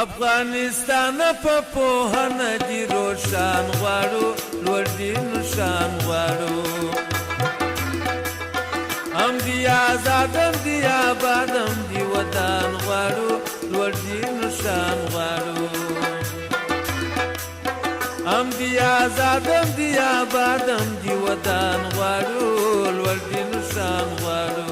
افغانستان په پوهنه دي روشان غواړو لوړ دي نشان غواړو هم دي آزاد هم دي آباد هم دي وطن غواړو لوړ دي نشان غواړو هم دي آزاد هم دي آباد هم دي وطن غواړو لوړ دي نشان غواړو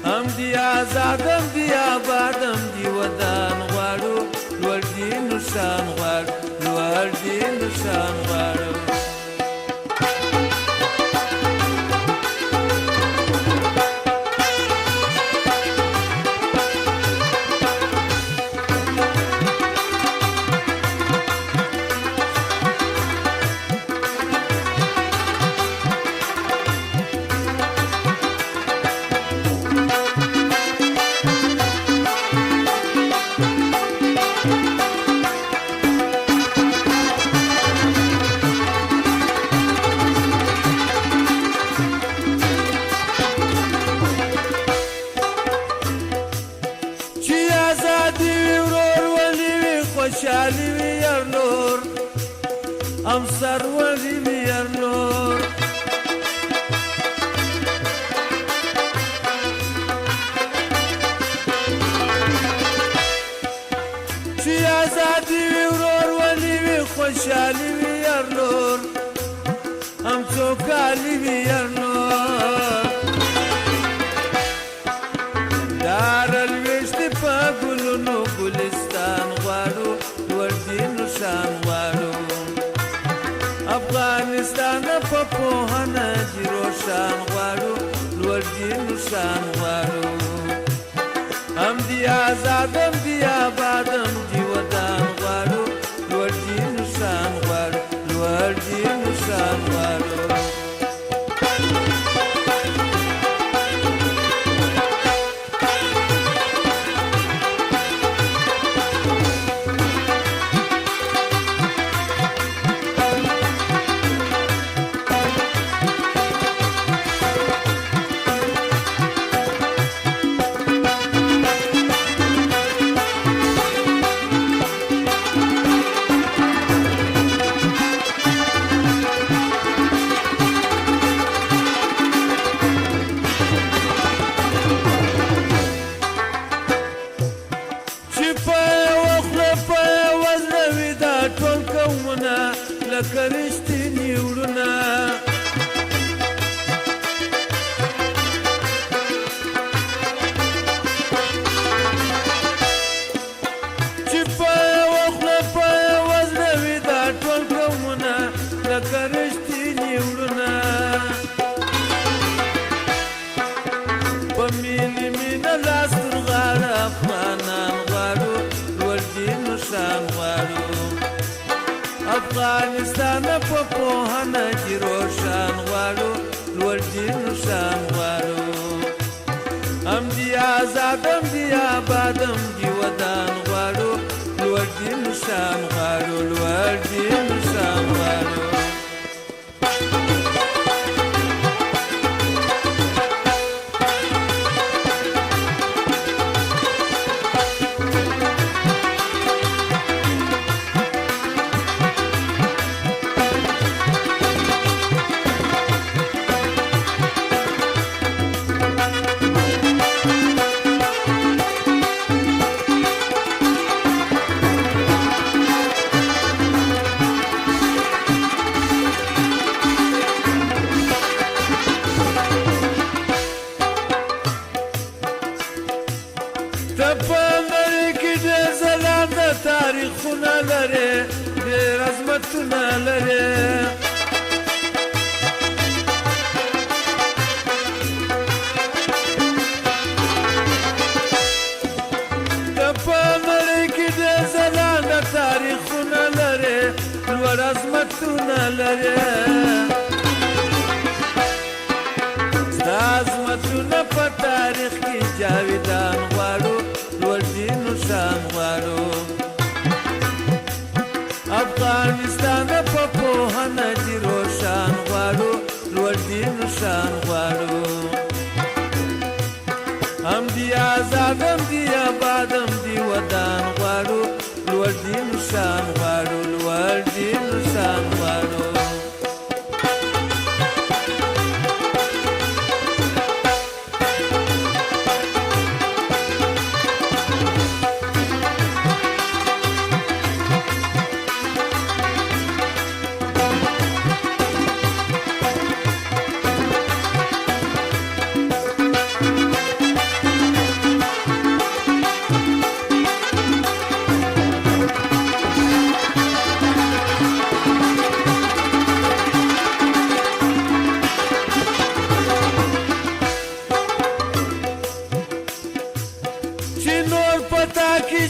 هم دي آزاد هم دي آباد هم دي وطن غواړو لوړ دي نشان غواړو لوړ دي نشان غواړو خوشحالی وی یار نور ام سروری وی یار نور چی آزادی وی ورور ولی وی خوشحالی وی یار نور ام چوکالی وی یار نور دار الوشت پا گلونو گلستان غواړو لوړ دي نشان غواړو افغانستان په پوهنه دي روشان غواړو لوړ دي نشان غواړو هم دي آزاد هم دي آباد هم دي وطن غواړو لوړ دي نشان غواړو لوړ دي نشان غواړو لکه رښتیني وروڼه چې په یوه خوله په یوه زړه وي دا ټول قومونه لکه رښتیني وروڼه په مینې مینه لاس تر غاړه افغانان غواړو لوړ دي نشان غواړو افغانستان په پوهنه کې روشان غواړو لوړ دي نشان غواړو هم دي آزاد هم دي آباد هم دي وطن غواړو لوړ دي نشان غواړو لوړ دي نشان غواړو زمانونه لري د په نړۍ کې د ځلانده تاریخونه لري لوړ عظمتونه لري ستا عظمتونه په تاریخ کې جاویدان غواړو لوړ دي نشان غواړو افغانستان په پوهنه دې روښان غواړو لوړ دې نښان غواړو هم دې آزاد هم دې آباد هم دې ودان غواړو لوړ دې نښان غواړو لوړ دې نښان غواړو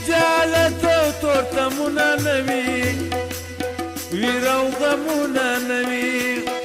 جالت او تورتمونه نوي ویره او غمونه نوي